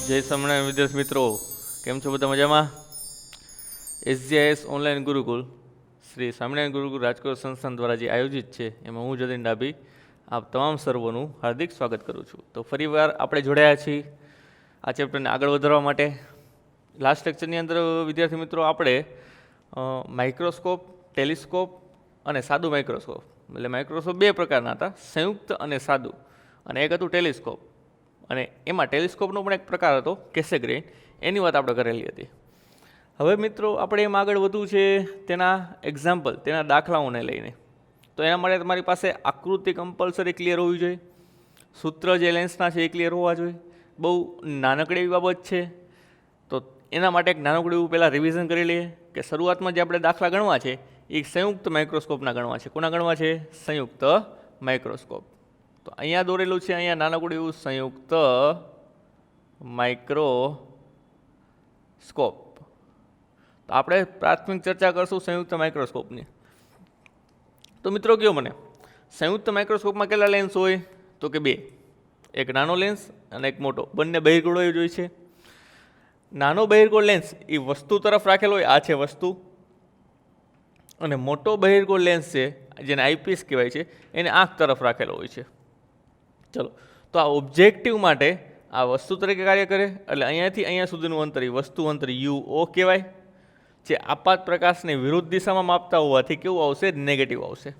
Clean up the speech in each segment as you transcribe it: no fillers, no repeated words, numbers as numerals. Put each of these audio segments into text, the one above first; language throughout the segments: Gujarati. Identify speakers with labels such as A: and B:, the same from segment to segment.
A: જય સ્વામિનારાયણ વિદ્યાર્થી મિત્રો, કેમ છો બધા મજામાં? SGIS ઓનલાઈન ગુરુકુલ શ્રી સ્વામિનારાયણ ગુરુકુલ રાજકોટ સંસ્થાન દ્વારા જે આયોજિત છે એમાં હું જતીન ડાભી આપ તમામ સર્વોનું હાર્દિક સ્વાગત કરું છું. તો ફરીવાર આપણે જોડાયા છીએ આ ચેપ્ટરને આગળ વધારવા માટે. લાસ્ટ લેક્ચરની અંદર વિદ્યાર્થી મિત્રો આપણે માઇક્રોસ્કોપ, ટેલિસ્કોપ અને સાદું માઇક્રોસ્કોપ, એટલે માઇક્રોસ્કોપ બે પ્રકારના હતા, સંયુક્ત અને સાદું, અને એક હતું ટેલિસ્કોપ, અને એમાં ટેલિસ્કોપનો પણ એક પ્રકાર હતો કેસેગ્રેઇન, એની વાત આપણે કરેલી હતી. હવે મિત્રો આપણે એમ આગળ વધવું છે તેના એક્ઝામ્પલ, તેના દાખલાઓને લઈને. તો એના માટે તમારી પાસે આકૃતિ કમ્પલસરી ક્લિયર હોવી જોઈએ, સૂત્ર જે લેન્સના છે એ ક્લિયર હોવા જોઈએ. બહુ નાનકડી એવી બાબત છે, તો એના માટે એક નાનકડું એવું પહેલાં રિવિઝન કરી લઈએ કે શરૂઆતમાં જે આપણે દાખલા ગણવા છે એ સંયુક્ત માઇક્રોસ્કોપના ગણવા છે. કોના ગણવા છે? સંયુક્ત માઇક્રોસ્કોપ. તો અહીંયા દોરેલું છે, અહીંયા નાનકડું એવું સંયુક્ત માઇક્રોસ્કોપ. તો આપણે પ્રાથમિક ચર્ચા કરશું સંયુક્ત માઇક્રોસ્કોપની. તો મિત્રો કયો મને, સંયુક્ત માઇક્રોસ્કોપમાં કેટલા લેન્સ હોય? તો કે બે, એક નાનો લેન્સ અને એક મોટો, બંને બહિર્ગોળ હોય જોઈએ છે. નાનો બહિર્ગોળ લેન્સ એ વસ્તુ તરફ રાખેલો હોય, આ છે વસ્તુ, અને મોટો બહિર્ગોળ લેન્સ છે જેને આઈપીસ કહેવાય છે એને આંખ તરફ રાખેલો હોય છે. ચલો, તો આ ઓબ્જેક્ટિવ માટે આ વસ્તુ તરીકે કાર્ય કરે, એટલે અહીંયાથી અહીંયા સુધીનું અંતર એ વસ્તુ અંતર UO કહેવાય, જે આપાત પ્રકાશને વિરુદ્ધ દિશામાં માપતા હોવાથી કેવું આવશે? નેગેટિવ આવશે.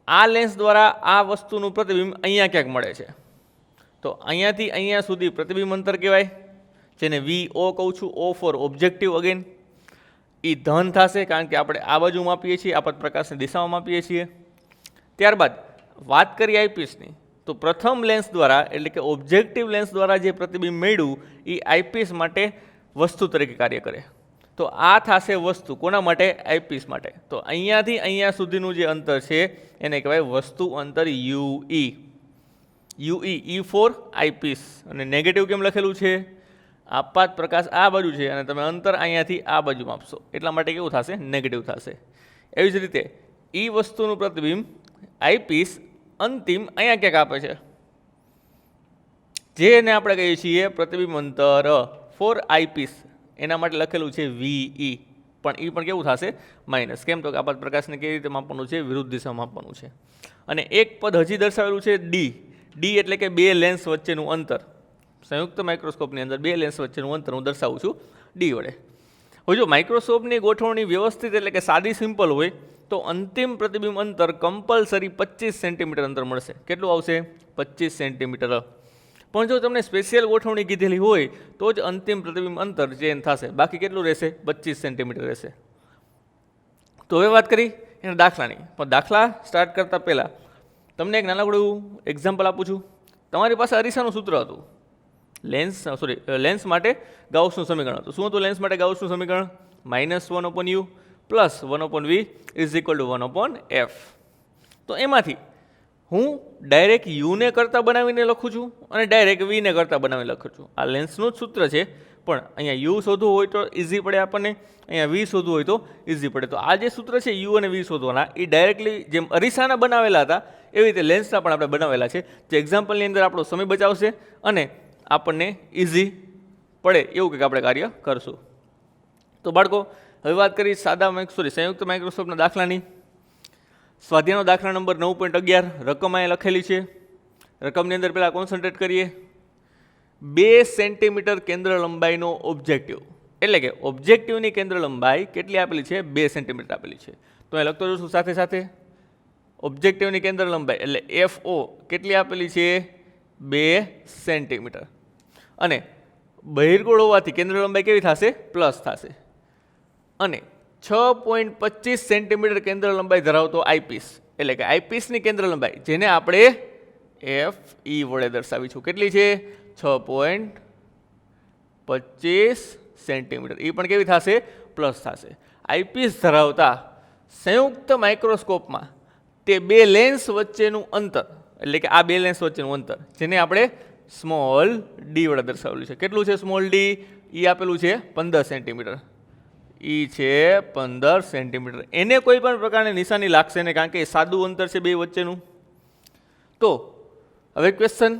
A: આ લેન્સ દ્વારા આ વસ્તુનું પ્રતિબિંબ અહીંયા ક્યાંક મળે છે, તો અહીંયાથી અહીંયા સુધી પ્રતિબિંબ અંતર કહેવાય, જેને VO કહું છું. O ફોર ઓબ્જેક્ટિવ અગેન, એ ધન થશે કારણ કે આપણે આ બાજુ માપીએ છીએ, આપાત પ્રકાશની દિશામાં માપીએ છીએ. ત્યારબાદ વાત કરીએ આઈપીસની, તો પ્રથમ લેન્સ દ્વારા એટલે કે ઓબ્જેક્ટિવ લેન્સ દ્વારા જે પ્રતિબિંબ મળ્યું એ આઈપીસ માટે વસ્તુ તરીકે કાર્ય કરે. તો આ થશે વસ્તુ, કોના માટે? આઈપીસ માટે. તો અહીંયાથી અહીંયા સુધીનું જે અંતર છે એને કહેવાય વસ્તુ અંતર UE. UE E for eyepiece, અને નેગેટિવ કેમ લખેલું છે? આપાત પ્રકાશ આ બાજુ છે અને તમે અંતર અહીંયાથી આ બાજુ માપશો એટલા માટે કેવું થશે? નેગેટિવ થશે. એવી જ રીતે એ વસ્તુનું પ્રતિબિંબ આઈપીસ અંતિમ અહીંયા ક્યાંક આપે છે, જેને આપણે કહીએ છીએ પ્રતિબિંબ અંતર ફોર આઈપીસ, એના માટે લખેલું છે VE, પણ એ પણ કેવું થશે? માઇનસ. કેમ? તો કે આપાત પ્રકાશને કેવી રીતે માપવાનું છે? વિરુદ્ધ દિશામાં માપવાનું છે. અને એક પદ હજી દર્શાવેલું છે D. D એટલે કે બે લેન્સ વચ્ચેનું અંતર. સંયુક્ત માઇક્રોસ્કોપની અંદર બે લેન્સ વચ્ચેનું અંતર હું દર્શાવું છું D વડે. હવે જો માઇક્રોસ્કોપની ગોઠવણી વ્યવસ્થિત એટલે કે સાદી સિમ્પલ હોય તો અંતિમ પ્રતિબિંબ અંતર કમ્પલસરી 25 સેન્ટીમીટર અંતર મળશે. કેટલું આવશે? 25 સેન્ટીમીટર. પણ જો તમને સ્પેશિયલ ગોઠવણી કીધેલી હોય તો જ અંતિમ પ્રતિબિંબ અંતર ચેન્જ થશે, બાકી કેટલું રહેશે? 25 સેન્ટીમીટર રહેશે. તો હવે વાત કરી એના દાખલાની. પણ દાખલા સ્ટાર્ટ કરતાં પહેલાં તમને એક નાનકડું એક્ઝામ્પલ આપું છું. તમારી પાસે અરીસાનું સૂત્ર હતું લેન્સ માટે ગાઉસનું સમીકરણ હતું. શું હતું લેન્સ માટે ગાઉસનું સમીકરણ? -1/u plus 1/v is equal to 1/f. તો એમાંથી હું ડાયરેક્ટ યુને કરતાં બનાવીને લખું છું અને ડાયરેક્ટ વીને કરતાં બનાવીને લખું છું. આ લેન્સનું જ સૂત્ર છે, પણ અહીંયા યુ શોધવું હોય તો ઇઝી પડે આપણને, અહીંયા વી શોધવું હોય તો ઇઝી પડે. તો આ જે સૂત્ર છે યુ અને વી શોધવાના, એ ડાયરેક્ટલી જેમ અરીસાના બનાવેલા હતા એવી રીતે લેન્સના પણ આપણે બનાવેલા છે, જે એક્ઝામ્પલની અંદર આપણો સમય બચાવશે અને આપણને ઇઝી પડે એવું કંઈક આપણે કાર્ય કરશું. તો બાળકો હવે વાત કરી સંયુક્ત માઇક્રોસ્કોપના દાખલાની. સ્વાધ્યાયનો દાખલા નંબર 9.11, રકમ અહીંયા લખેલી છે. રકમની અંદર પહેલાં કોન્સન્ટ્રેટ કરીએ. 2 સેન્ટીમીટર કેન્દ્ર લંબાઈનો ઓબ્જેક્ટિવ, એટલે કે ઓબ્જેક્ટિવની કેન્દ્ર લંબાઈ કેટલી આપેલી છે? 2 સેન્ટીમીટર આપેલી છે. તો અહીં લખતો જશું સાથે સાથે. ઓબ્જેક્ટિવની કેન્દ્ર લંબાઈ એટલે FO કેટલી આપેલી છે? 2 સેન્ટીમીટર. અને બહિર્ગોળ હોવાથી કેન્દ્ર લંબાઈ કેવી થશે? પ્લસ થશે. અને 6.25 સેન્ટીમીટર કેન્દ્ર લંબાઈ ધરાવતો આઈપીસ, એટલે કે આઈપીસની કેન્દ્ર લંબાઈ જેને આપણે FE વડે દર્શાવીશું, કેટલી છે? 6.25 સેન્ટીમીટર. એ પણ કેવી થશે? પ્લસ થશે. આઈપીસ ધરાવતા સંયુક્ત માઇક્રોસ્કોપમાં તે બે લેન્સ વચ્ચેનું અંતર, એટલે કે આ બે લેન્સ વચ્ચેનું અંતર જેને આપણે સ્મોલ d વડે દર્શાવેલું છે. કેટલું છે સ્મોલ d? એ આપેલું છે 15 સેન્ટીમીટર. એ છે 15 સેન્ટીમીટર. એને કોઈ પણ પ્રકારની નિશાની લાગશે નહીં કારણ કે એ સાદું અંતર છે બે વચ્ચેનું. તો હવે ક્વેશ્ચન,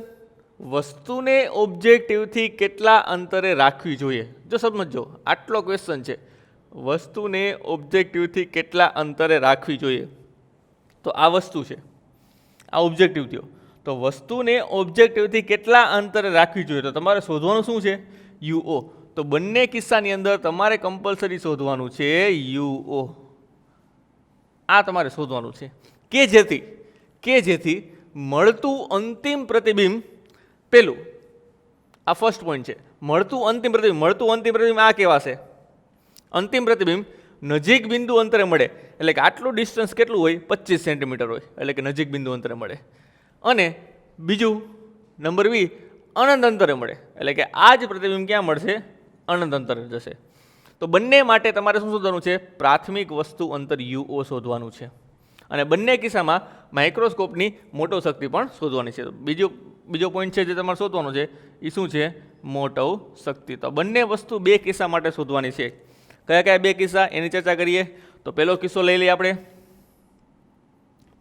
A: વસ્તુને ઓબ્જેક્ટિવથી કેટલા અંતરે રાખવી જોઈએ? જો સમજો, આટલો ક્વેશ્ચન છે, વસ્તુને ઓબ્જેક્ટિવથી કેટલા અંતરે રાખવી જોઈએ, તો આ વસ્તુ છે, આ ઓબ્જેક્ટિવ થયો, તો વસ્તુને ઓબ્જેક્ટિવથી કેટલા અંતરે રાખવી જોઈએ, તો તમારે શોધવાનું શું છે? યુઓ. તો બંને કિસ્સાની અંદર તમારે કમ્પલસરી શોધવાનું છે યુઓ. આ તમારે શોધવાનું છે કે જેથી મળતું અંતિમ પ્રતિબિંબ, પેલું આ ફર્સ્ટ પોઈન્ટ છે, મળતું અંતિમ પ્રતિબિંબ આ કહેવાશે અંતિમ પ્રતિબિંબ નજીક બિંદુ અંતરે મળે, એટલે કે આટલું ડિસ્ટન્સ કેટલું હોય? 25 સેન્ટીમીટર હોય, એટલે કે નજીક બિંદુ અંતરે મળે. અને બીજું નંબર બી અનંત અંતરે મળે, એટલે કે આ જ પ્રતિબિંબ ક્યાં મળશે? અનંત અંતરે જશે. તો બંને માટે તમારે શું શોધવાનું છે? પ્રાથમિક વસ્તુ અંતર યુઓ શોધવાનું છે. અને બંને કિસ્સામાં માઇક્રોસ્કોપની મોટો શક્તિ પણ શોધવાની છે. બીજો પોઈન્ટ છે જે તમારે શોધવાનો છે, એ શું છે? મોટો શક્તિ. તો બંને વસ્તુ બે કિસ્સા માટે શોધવાની છે. કયા કયા બે કિસ્સા એની ચર્ચા કરીએ. તો પહેલો કિસ્સો લઈ લઈએ આપણે.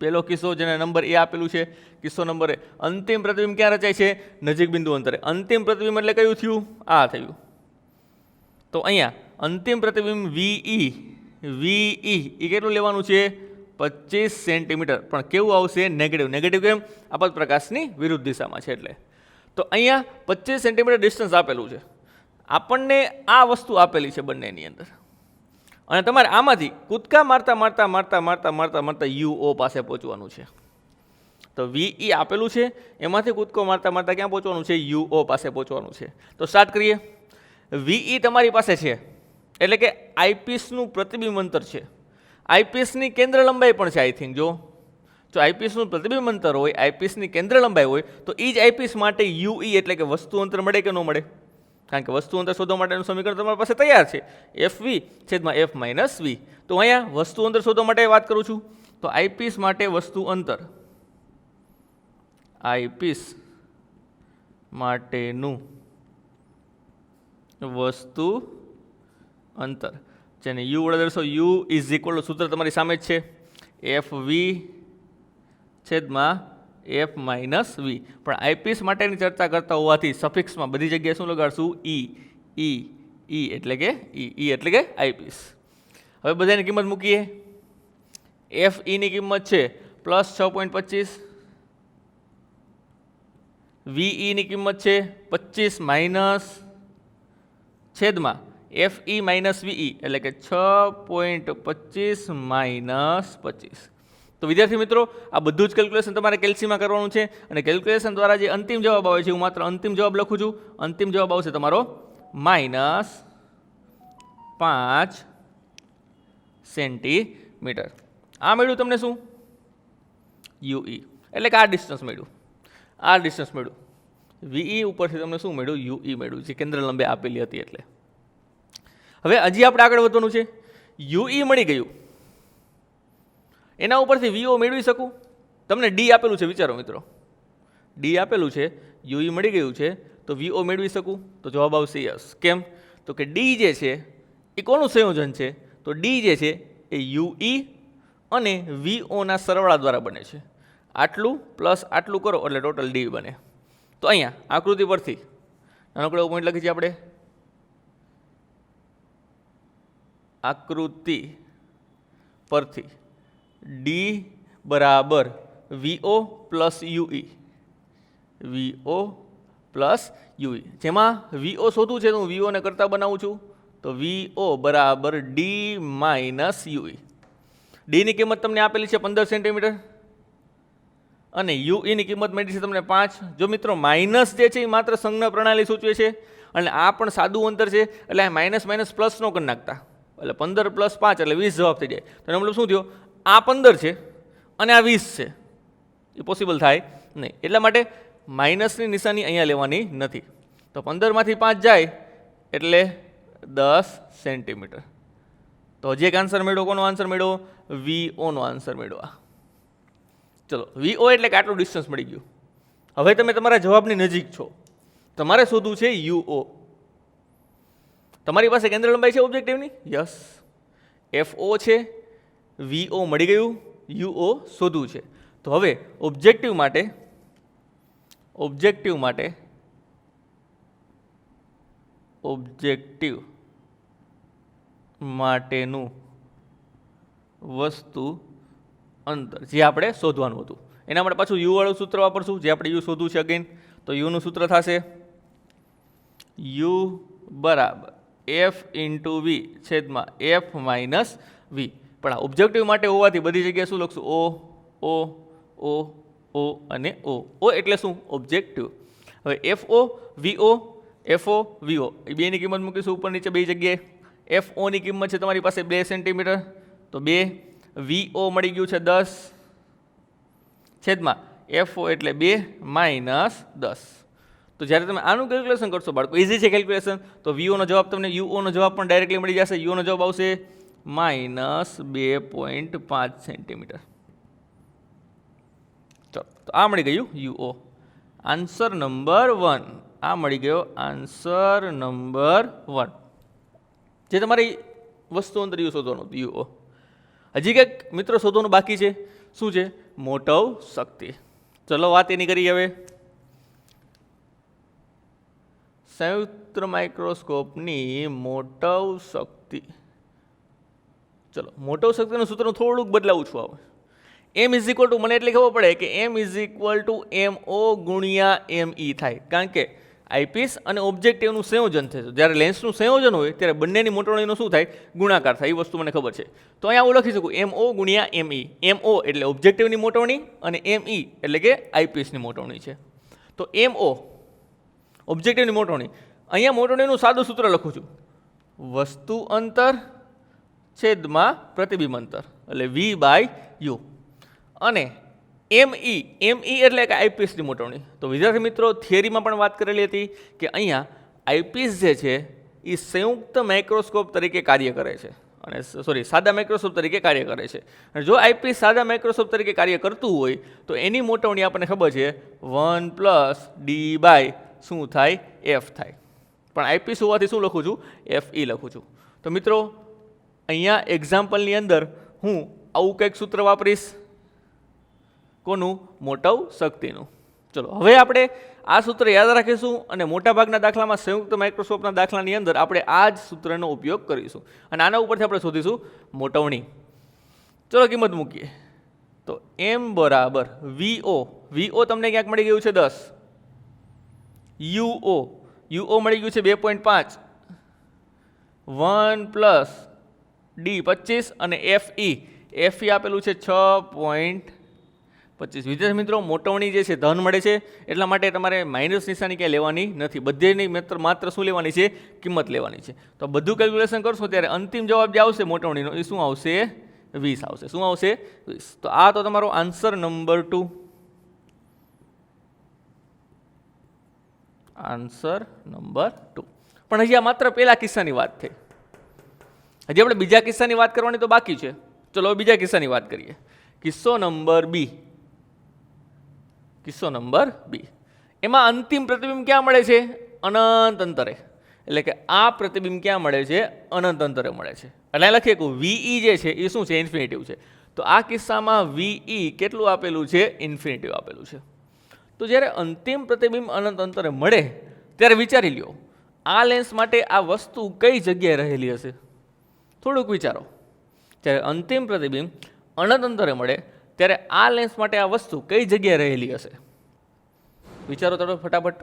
A: પહેલો કિસ્સો જેને નંબર એ આપેલું છે, કિસ્સો નંબર એ. અંતિમ પ્રતિબિંબ ક્યાં રચાય છે? નજીક બિંદુ અંતરે. અંતિમ પ્રતિબિંબ એટલે કયું થયું? આ થયું. તો અહીંયા અંતિમ પ્રતિબિંબ વીઈ એ કેટલું લેવાનું છે? 25 સેન્ટીમીટર. પણ કેવું આવશે? નેગેટિવ. નેગેટિવ કેમ? આપત પ્રકાશની વિરુદ્ધ દિશામાં છે એટલે. તો અહીંયા 25 સેન્ટીમીટર ડિસ્ટન્સ આપેલું છે. આપણને આ વસ્તુ આપેલી છે બંનેની અંદર, અને તમારે આમાંથી કૂદકા મારતા યુઓ પાસે પહોંચવાનું છે. તો વીઈ આપેલું છે, એમાંથી કૂદકો મારતા ક્યાં પહોંચવાનું છે? યુઓ પાસે પહોંચવાનું છે. તો સ્ટાર્ટ કરીએ. વીઈ તમારી પાસે છે, એટલે કે આઈપીસનું પ્રતિબિંબ અંતર છે. આઈપીસની કેન્દ્ર લંબાઈ પણ છે. આઈ થિંક જો આઈપીસનું પ્રતિબિંબ અંતર હોય, આઈપીસની કેન્દ્ર લંબાઈ હોય, તો એ જ આઈપીસ માટે યુઈ એટલે કે વસ્તુ અંતર મળે કે ન મળે? કારણ કે વસ્તુ અંતર શોધવા માટેનું સમીકરણ તમારી પાસે તૈયાર છે, FV છેદમાં F માઇનસ V. તો અહીંયા વસ્તુ અંતર શોધવા માટે વાત કરું છું. તો આઈપીસ માટે વસ્તુ અંતર, આઈપીસ માટેનું વસ્તુ અંતર, જેને યુ વડે દર્શો, યુ ઇઝ ઇક્વલ ટુ, સૂત્ર તમારી સામે જ છે, FV છેદમાં F માઇનસ V. પણ આઈપીસ માટેની ચર્ચા કરતા હોવાથી સફિક્સમાં બધી જગ્યાએ શું લગાડશું? ઈ એટલે કે આઈપીસ. હવે બધાની કિંમત મૂકીએ. FE ની કિંમત છે +6.25, VE ની કિંમત છે 25 માઇનસ છેદમાં FE માઇનસ VE, એટલે કે 6.25 માઇનસ 25. તો વિદ્યાર્થી મિત્રો, આ બધું જ કેલ્ક્યુલેશન તમારે કેલ્સીમાં કરવાનું છે, અને કેલ્ક્યુલેશન દ્વારા જે અંતિમ જવાબ આવે છે, હું માત્ર અંતિમ જવાબ લખું છું. અંતિમ જવાબ આવશે તમારો -5 સેન્ટીમીટર. આ મળ્યું તમને શું? યુઈ, એટલે કે આ ડિસ્ટન્સ મળ્યું. વીઈ ઉપરથી તમને શું મળ્યું? યુઈ મળ્યું, જે કેન્દ્ર લંબાઈ આપેલી હતી એટલે. હવે હજી આપણે આગળ વધવાનું છે. યુઈ મળી ગયું, એના ઉપરથી વીઓ મેળવી શકું? તમને ડી આપેલું છે, વિચારો મિત્રો, ડી આપેલું છે, યુઈ મળી ગયું છે, તો વીઓ મેળવી શકું? તો જવાબ આવશે યસ. કેમ? તો કે ડી જે છે એ કોનું સંયોજન છે? તો ડી જે છે એ યુઈ અને વીઓના સરવાળા દ્વારા બને છે. આટલું પ્લસ આટલું કરો એટલે ટોટલ ડી બને. તો અહીંયા આકૃતિ પરથી નાનકડો પોઈન્ટ લખી છે આપણે. આકૃતિ પરથી ડી બરાબર વીઓ પ્લસ યુઈ, જેમાં વીઓ શોધવું છે તો હું વીઓને કરતા બનાવું છું. તો વીઓ બરાબર ડી માઇનસ યુઈ. ડીની કિંમત તમને આપેલી છે 15 સેન્ટીમીટર, અને યુઈની કિંમત મળી છે તમને 5. જો મિત્રો માઇનસ જે છે એ માત્ર સંજ્ઞા પ્રણાલી સૂચવે છે, અને આ પણ સાદું અંતર છે, એટલે આ માઇનસ પ્લસ નો કરી નાખતા, એટલે 15 + 5 એટલે 20 જવાબ થઈ જાય. તો એનો મતલબ શું થયો? આ 15 છે અને આ 20 છે, એ પોસિબલ થાય નહીં. એટલા માટે માઇનસની નિશાની અહીંયા લેવાની નથી. તો 15માંથી 5 જાય એટલે 10 સેન્ટીમીટર. તો હજી એક આન્સર મેળવો. કોનો આન્સર મેળવો? વીઓનો આન્સર મેળવા. ચલો, વીઓ એટલે કે આટલું ડિસ્ટન્સ મળી ગયું. હવે તમે તમારા જવાબની નજીક છો, તમારે શોધવું છે યુઓ. તમારી પાસે કેન્દ્ર લંબાઈ છે ઓબ્જેક્ટિવની? યસ. FO છે, VO મળી ગયું, UO શોધવું છે. તો હવે ઓબ્જેક્ટિવ માટે ઓબ્જેક્ટિવ માટેનું વસ્તુ અંતર જે આપણે શોધવાનું હતું એના માટે પાછું યુ વાળું સૂત્ર વાપરશું. જે આપણે યુ શોધવું છે અગેન, તો યુનું સૂત્ર થશે યુ બરાબર એફ ઇન્ટુ વી છેદમાં એફ માઇનસ વી. પણ આ ઓબ્જેક્ટિવ માટે હોવાથી બધી જગ્યાએ શું લખશું? ઓ અને ઓ એટલે શું? ઓબ્જેક્ટિવ. હવે એફઓ વીઓ એ બેની કિંમત મૂકીશું ઉપર નીચે બે જગ્યાએ. એફઓની કિંમત છે તમારી પાસે 2 સેન્ટીમીટર, તો 2. વીઓ મળી ગયું છે 10 છેદમાં એફઓ એટલે 2 માઇનસ 10. તો જ્યારે તમે આનું કેલ્ક્યુલેશન કરશો બાળકો, ઇઝી છે કેલ્ક્યુલેશન, તો વીઓનો જવાબ તમને યુઓનો જવાબ પણ ડાયરેક્ટલી મળી જશે. યુઓનો જવાબ આવશે -2.5 સેન્ટીમીટર. ચલો, તો આ મળી ગયું યુઓ. આન્સર નંબર 1 આ મળી ગયો, આન્સર નંબર 1. જે તમારી વસ્તુ અંદર યુ શોધવાનું હતું યુઓ. હજી કંઈક મિત્રો શોધવાનું બાકી છે. શું છે? મોટવ શક્તિ. ચલો વાત એની કરીએ હવે. સંયુક્ત માઇક્રોસ્કોપની મોટવ શક્તિ. ચલો, મોટવ શક્તિનું સૂત્રનું થોડુંક બદલાવું છું હવે. એમ ઇઝ ઇક્વલ ટુ, મને એટલે ખબર પડે કે એમ ઇઝ ઇક્વલ ટુ MO ગુણ્યા ME થાય. કારણ કે આઈપીસ અને ઓબ્જેક્ટિવનું સંયોજન થશે. જ્યારે લેન્સનું સંયોજન હોય ત્યારે બંનેની મોટવણીનો શું થાય? ગુણાકાર થાય. એ વસ્તુ મને ખબર છે. તો અહીંયા હું લખી શકું MO ગુણ્યા ME. MO એટલે ઓબ્જેક્ટિવની મોટવણી અને ME એટલે કે આઈપીસની મોટવણી છે. તો MO ઓબ્જેક્ટિવની મોટવણી. અહીંયા મોટવણીનું સાદું સૂત્ર લખું છું, વસ્તુ અંતર છેદમાં પ્રતિબિંબ અંતર એટલે V/U. અને ME એટલે કે આઈપીસની મોટવણી. તો વિદ્યાર્થી મિત્રો, થિયરીમાં પણ વાત કરેલી હતી કે અહીંયા આઈપીસ જે છે એ સંયુક્ત માઇક્રોસ્કોપ તરીકે કાર્ય કરે છે, અને સાદા માઇક્રોસ્કોપ તરીકે કાર્ય કરે છે. અને જો આઈપીસ સાદા માઇક્રોસ્કોપ તરીકે કાર્ય કરતું હોય તો એની મોટવણી આપણને ખબર છે 1 + D/ શું થાય? F થાય. પણ આઈપીસ હોવાથી શું લખું છું? FE લખું છું. તો મિત્રો, અહીંયા એક્ઝામ્પલની અંદર હું આવું કંઈક સૂત્ર વાપરીશ. કોનું? મોટવ શક્તિનું. ચલો, હવે આપણે આ સૂત્ર યાદ રાખીશું અને મોટાભાગના દાખલામાં સંયુક્ત માઇક્રોસ્કોપના દાખલાની અંદર આપણે આ જ સૂત્રનો ઉપયોગ કરીશું અને આના ઉપરથી આપણે શોધીશું મોટવણી. ચલો, કિંમત મૂકીએ. તો M બરાબર VO તમને ક્યાંક મળી ગયું છે 10. UO મળી ગયું છે 2.5. 1 + D 25 અને FE આપેલું છે 6.25. વિદ્યાર્થી મિત્રો, મોટવણી જે છે ધન મળે છે એટલા માટે તમારે માઇનસ નિશાની ક્યાંય લેવાની નથી. બધેની માત્ર શું લેવાની છે? કિંમત લેવાની છે. તો બધું કેલ્ક્યુલેશન કરશો ત્યારે અંતિમ જવાબ જે આવશે મોટવણીનો એ શું આવશે? 20 આવશે. શું આવશે? 20. તો આ તો તમારો આન્સર નંબર 2. Answer number 2. પણ હજી આ માત્ર પહેલા કિસ્સાની વાત થઈ. હજી આપણે બીજા કિસ્સાની વાત કરવાની તો બાકી છે. ચલો, બીજા કિસ્સાની વાત કરીએ. કિસ્સો નંબર B. એમાં અંતિમ પ્રતિબિંબ ક્યાં મળે છે? અનંત અંતરે. એટલે કે આ પ્રતિબિંબ ક્યાં મળે છે? અનંત અંતરે મળે છે. એટલે લખીએ કે VE જે છે એ શું છે? ઇન્ફિનિટિવ છે. તો આ કિસ્સામાં VE કેટલું આપેલું છે? ઇન્ફિનિટિવ આપેલું છે. તો જ્યારે અંતિમ પ્રતિબિંબ અનંત અંતરે મળે ત્યારે વિચારી લ્યો, આ લેન્સ માટે આ વસ્તુ કઈ જગ્યાએ રહેલી હશે? થોડુંક વિચારો. જ્યારે અંતિમ પ્રતિબિંબ અનંત અંતરે મળે ત્યારે આ લેન્સ માટે આ વસ્તુ કઈ જગ્યાએ રહેલી હશે? વિચારો થોડો ફટાફટ.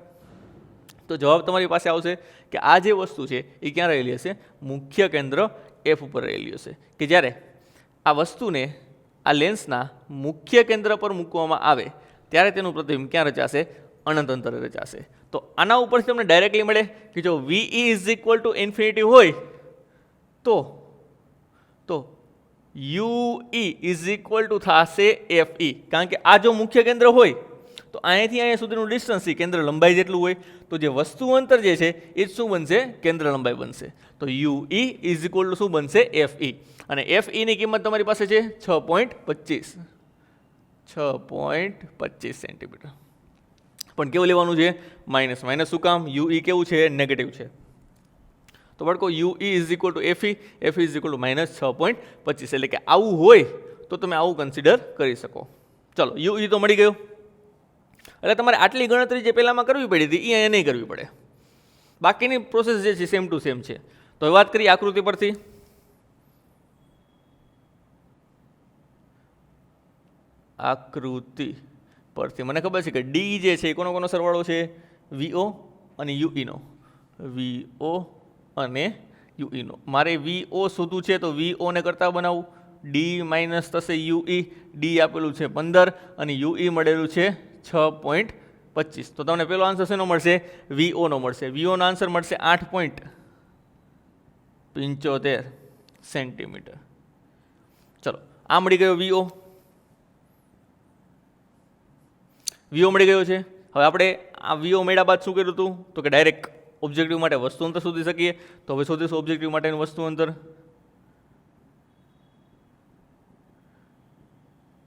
A: તો જવાબ તમારી પાસે આવશે કે આ જે વસ્તુ છે એ ક્યાં રહેલી હશે? મુખ્ય કેન્દ્ર F ઉપર રહેલી હશે. કે જ્યારે આ વસ્તુને આ લેન્સના મુખ્ય કેન્દ્ર પર મૂકવામાં આવે ત્યારે તેનું પ્રતિબિંબ ક્યાં રચાશે? અનંત અંતરે રચાશે. તો આના ઉપરથી તમને ડાયરેક્ટલી મળે કે જો VE = ઇન્ફિનિટી હોય તો UE થશે FE. કારણ કે આ જો મુખ્ય કેન્દ્ર હોય તો અહીંયાથી અહીંયા સુધીનું ડિસ્ટન્સ એ કેન્દ્ર લંબાઈ જેટલું હોય. તો જે વસ્તુ અંતર જે છે એ શું બનશે? કેન્દ્ર લંબાઈ બનશે. તો UE = શું બનશે? FE. અને FE ની કિંમત તમારી પાસે છે 6.25 સેન્ટીમીટર. પણ કેવું લેવાનું છે? માઇનસ. શું કામ? UE કેવું છે? નેગેટિવ છે. તો બાળકો, UE = FE = -6.25. એટલે કે આવું હોય તો તમે આવું કન્સિડર કરી શકો. ચલો, UE તો મળી ગયો. એટલે તમારે આટલી ગણતરી જે પહેલાંમાં કરવી પડી હતી એ અહીંયા નહીં કરવી પડે. બાકીની પ્રોસેસ જે છે સેમ ટુ સેમ છે. તો હવે વાત કરીએ આકૃતિ પરથી. આકૃતિ પરથી મને ખબર છે કે ડી જે છે એ કોનો સરવાળો છે? વીઓ અને યુઈનો. વીઓ અને યુઈનો. મારે વીઓ શોધવું છે તો વીઓને કરતા બનાવું. ડી માઇનસ થશે યુઈ. ડી આપેલું છે 15 અને યુઈ મળેલું છે 6.25. તો તમને પેલો આન્સર શેનો મળશે? વીઓનો મળશે. વીઓનો આન્સર મળશે 8.75 સેન્ટીમીટર. ચલો આ મળી ગયો વીઓ. વીઓ મળી ગયો છે. હવે આપણે આ વીઓ મળ્યા બાદ શું કર્યું હતું? તો કે ડાયરેક્ટ ઓબ્જેક્ટિવ માટે વસ્તુ અંતર શોધી શકીએ. તો હવે શોધીશું ઓબ્જેક્ટિવ માટેનું વસ્તુ અંતર.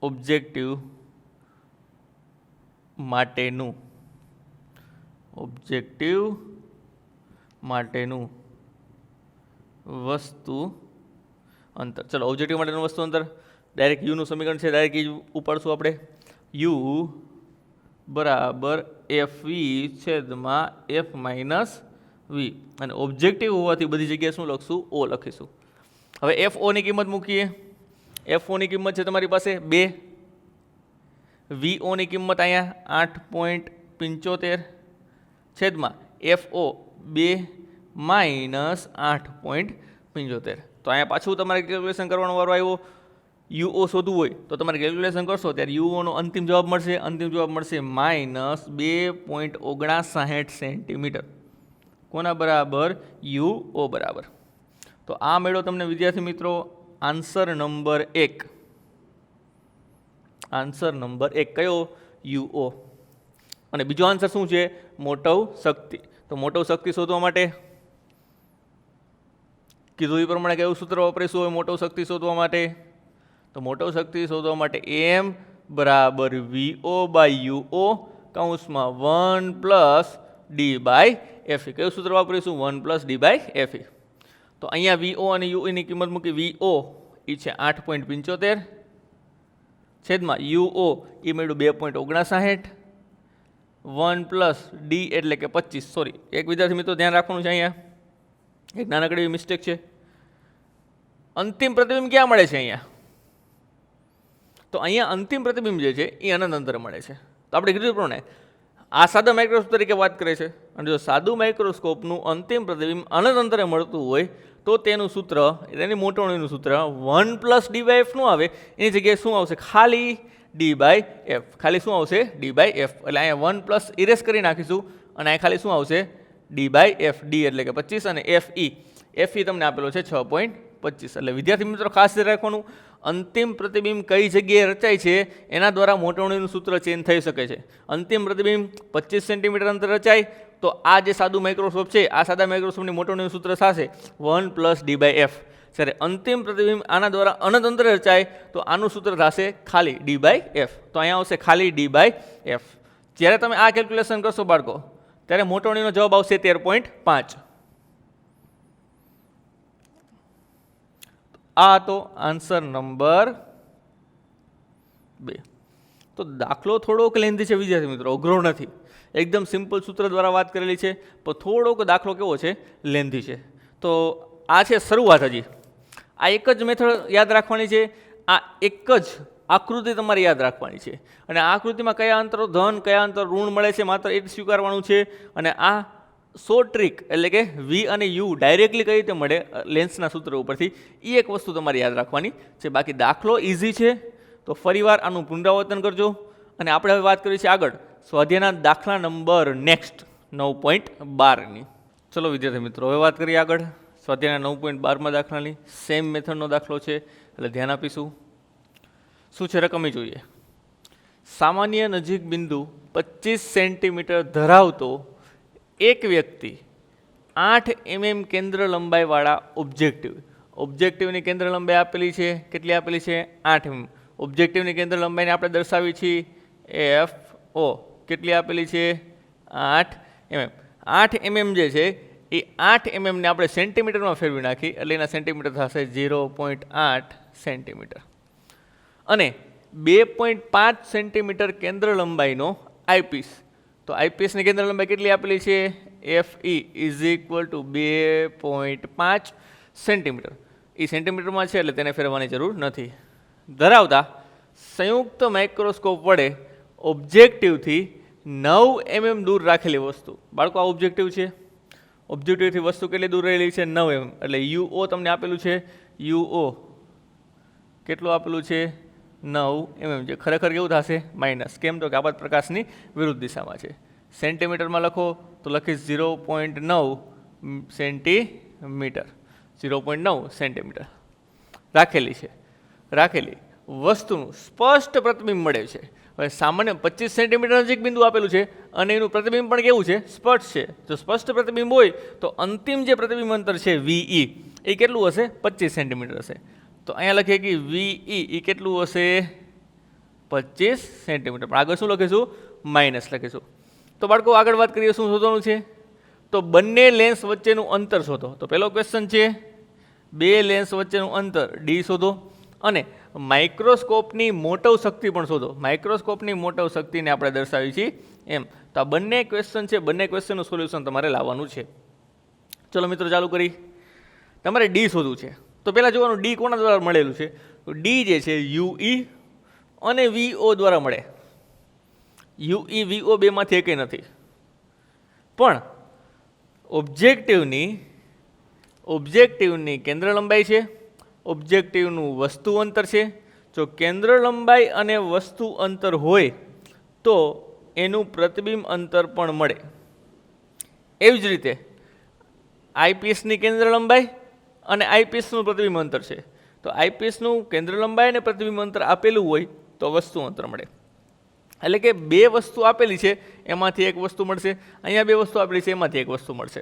A: ઓબ્જેક્ટિવ માટેનું વસ્તુ અંતર. ચલો ઓબ્જેક્ટિવ માટેનું વસ્તુ અંતર ડાયરેક્ટ યુનું સમીકરણ છે, ડાયરેક્ટ યુ ઉપાડશું આપણે. યુ બરાબર એફ વી છેદમાં એફ માઇનસ વી. અને ઓબ્જેક્ટિવ હોવાથી બધી જગ્યાએ શું લખશું? ઓ લખીશું. હવે એફ ઓની કિંમત મૂકીએ. એફ ઓની કિંમત છે તમારી પાસે 2. વી ઓની કિંમત અહીંયા 8.75 છેદમાં એફ ઓ 2 માઇનસ 8.75. તો અહીંયા પાછું તમારે કેલ્ક્યુલેશન કરવાનો વારો આવ્યો. યુઓ શોધવું હોય તો તમારે કેલ્ક્યુલેશન કરશો ત્યારે યુઓનો અંતિમ જવાબ મળશે. અંતિમ જવાબ મળશે -2.59 સેન્ટીમીટર. કોના બરાબર? યુઓ બરાબર. તો આ મેળો તમને વિદ્યાર્થી મિત્રો આન્સર નંબર 1. આન્સર નંબર 1 કયો? યુઓ. અને બીજો આન્સર શું છે? મોટવ શક્તિ. તો મોટવ શક્તિ શોધવા માટે કીધું એ પ્રમાણે કયું સૂત્ર વાપરીશું હવે મોટવ શક્તિ શોધવા માટે? તો મોટવ શક્તિ શોધવા માટે એમ બરાબર વીઓ બાય યુઓ કૌંસમાં 1 + ડી બાય એફઈ. કયું સૂત્ર વાપરીશું? 1 + ડી બાય એફઈ. તો અહીંયા વીઓ અને યુઈની કિંમત મૂકી. વીઓ એ છે 8.75 છેદમાં યુઓ એ મળ્યું 2.59. 1 + ડી એટલે કે 25. સોરી, એક વિદ્યાર્થી મિત્રો ધ્યાન રાખવાનું છે, અહીંયા એક નાનકડી મિસ્ટેક છે. અંતિમ પ્રતિબિંબ ક્યાં મળે છે? અહીંયા. તો અહીંયા અંતિમ પ્રતિબિંબ જે છે એ અનંત અંતરે મળે છે. તો આપણે કીધું પ્રમાણે આ સાદા માઇક્રોસ્કોપ તરીકે વાત કરે છે. અને જો સાદું માઇક્રોસ્કોપનું અંતિમ પ્રતિબિંબ અનંત અંતરે મળતું હોય તો તેનું સૂત્ર, તેની મોટવણીનું સૂત્ર 1 + ડી બાય એફ નું આવે. એની જગ્યાએ શું આવશે? ખાલી ડી બાય એફ. ખાલી શું આવશે? D by f. એટલે અહીંયા 1 + ઇરેઝ કરી નાખીશું અને અહીંયા ખાલી શું આવશે? D by F. ડી એટલે કે 25 અને એફ ઈ તમને આપેલો છે 6.25. એટલે વિદ્યાર્થી મિત્રો ખાસ ધ્યાન રાખવાનું, અંતિમ પ્રતિબિંબ કઈ જગ્યાએ રચાય છે એના દ્વારા મોટવણીનું સૂત્ર ચેન્જ થઈ શકે છે. અંતિમ પ્રતિબિંબ 25 સેન્ટીમીટર અંતર રચાય તો આ જે સાદું માઇક્રોસ્કોપ છે આ સાદા માઇક્રોસ્કોપની મોટવણીનું સૂત્ર થશે 1 + ડી બાય એફ. જ્યારે અંતિમ પ્રતિબિંબ આના દ્વારા અનંત અંતરે રચાય તો આનું સૂત્ર થશે ખાલી ડી બાય એફ. તો અહીંયા આવશે ખાલી ડી બાય એફ. જ્યારે તમે આ કેલ્ક્યુલેશન કરશો બાળકો ત્યારે મોટવણીનો જવાબ આવશે 13.5. આ તો આન્સર નંબર 2. તો દાખલો થોડોક લેન્ધી છે વિદ્યાર્થી મિત્રો, અઘરો નથી. એકદમ સિમ્પલ સૂત્ર દ્વારા વાત કરેલી છે પણ થોડોક દાખલો કેવો છે? લેન્ધી છે. તો આ છે શરૂઆત. હજી આ એક જ મેથડ યાદ રાખવાની છે. આ એક જ આકૃતિ તમારે યાદ રાખવાની છે. અને આ આકૃતિમાં કયા અંતરો ધન કયા અંતરો ઋણ મળે છે માત્ર એ જ સ્વીકારવાનું છે. અને આ શોર્ટ ટ્રીક એટલે કે વી અને યુ ડાયરેક્ટલી કઈ રીતે મળે લેન્સના સૂત્ર ઉપરથી, એ એક વસ્તુ તમારે યાદ રાખવાની છે. બાકી દાખલો ઇઝી છે. તો ફરીવાર આનું પુનરાવર્તન કરજો. અને આપણે હવે વાત કરીએ છીએ આગળ સ્વાધ્યાયના દાખલા નંબર નેક્સ્ટ 9.12ની. ચલો વિદ્યાર્થી મિત્રો હવે વાત કરીએ આગળ સ્વાધ્યાયના 9.12માં દાખલાની. સેમ મેથડનો દાખલો છે એટલે ધ્યાન આપીશું. શું છે રકમ જોઈએ. સામાન્ય નજીક બિંદુ 25 સેન્ટીમીટર ધરાવતો એક વ્યક્તિ 8 mm કેન્દ્ર લંબાઈવાળા ઓબ્જેક્ટિવની કેન્દ્ર લંબાઈ આપેલી છે. કેટલી આપેલી છે? 8 mm. ઓબ્જેક્ટિવની કેન્દ્ર લંબાઈને આપણે દર્શાવી છીએ એફ ઓ. કેટલી આપેલી છે? 8 mm. 8 mm જે છે એ 8 mm ને આપણે સેન્ટીમીટરમાં ફેરવી નાખી એટલે એના સેન્ટીમીટર થશે 0.8 સેન્ટીમીટર. અને 2.5 સેન્ટીમીટર કેન્દ્ર લંબાઈનો આઈપીસ. તો આઈપીએસની કેન્દ્ર લંબાઈ કેટલી આપેલી છે? FE is equal to 2.5 centimetre. એ સેન્ટીમીટરમાં છે એટલે તેને ફેરવવાની જરૂર નથી. ધરાવતા સંયુક્ત માઇક્રોસ્કોપ વડે ઓબ્જેક્ટિવથી 9 mm દૂર રાખેલી વસ્તુ. બાળકો આ ઓબ્જેક્ટિવ છે. ઓબ્જેક્ટિવથી વસ્તુ કેટલી દૂર રહેલી છે? 9 mm. એટલે UO તમને આપેલું છે. UO કેટલું આપેલું છે? 9 mm. જે ખરેખર કેવું થશે? માઇનસ. કેમ? તો કે આપાત પ્રકાશની વિરુદ્ધ દિશામાં છે. સેન્ટીમીટરમાં લખો તો લખીશ 0.9 સેન્ટીમીટર. 0.9 સેન્ટીમીટર રાખેલી છે. રાખેલી વસ્તુનું સ્પષ્ટ પ્રતિબિંબ મળે છે. હવે સામાન્ય 25 સેન્ટીમીટર નજીક બિંદુ આપેલું છે અને એનું પ્રતિબિંબ પણ કેવું છે? સ્પષ્ટ છે. જો સ્પષ્ટ પ્રતિબિંબ હોય તો અંતિમ જે પ્રતિબિંબ અંતર છે VE એ કેટલું હશે? 25 સેન્ટીમીટર હશે. તો અહીંયા લખીએ કે VE એ કેટલું હશે? 25 સેન્ટીમીટર. પણ આગળ શું લખીશું? માઇનસ લખીશું. તો બાળકો આગળ વાત કરીએ શું શોધવાનું છે? તો બંને લેન્સ વચ્ચેનું અંતર શોધો. તો પહેલો ક્વેશ્ચન છે બે લેન્સ વચ્ચેનું અંતર D શોધો અને માઇક્રોસ્કોપની મોટવ શક્તિ પણ શોધો. માઇક્રોસ્કોપની મોટવ શક્તિને આપણે દર્શાવી છીએ એમ. તો આ બંને ક્વેશ્ચન છે. બંને ક્વેશ્ચનનું સોલ્યુશન તમારે લાવવાનું છે. ચલો મિત્રો ચાલુ કરી. તમારે D શોધવું છે. તો પહેલાં જોવાનું D કોના દ્વારા મળેલું છે? તો D જે છે UE અને VO દ્વારા મળે. UE VO બેમાંથી એકેય નથી. પણ ઓબ્જેક્ટિવની કેન્દ્ર લંબાઈ છે. ઓબ્જેક્ટિવનું વસ્તુ અંતર છે. જો કેન્દ્ર લંબાઈ અને વસ્તુ અંતર હોય તો એનું પ્રતિબિંબ અંતર પણ મળે. એવી જ રીતે આઈપીસની કેન્દ્ર લંબાઈ અને આઈપીસનું પ્રતિબિંબ અંતર છે. તો આઈપીસનું કેન્દ્ર લંબાઈ અને પ્રતિબિંબ અંતર આપેલું હોય તો વસ્તુ અંતર મળે. એટલે કે બે વસ્તુ આપેલી છે એમાંથી એક વસ્તુ મળશે. અહીંયા બે વસ્તુ આપેલી છે એમાંથી એક વસ્તુ મળશે.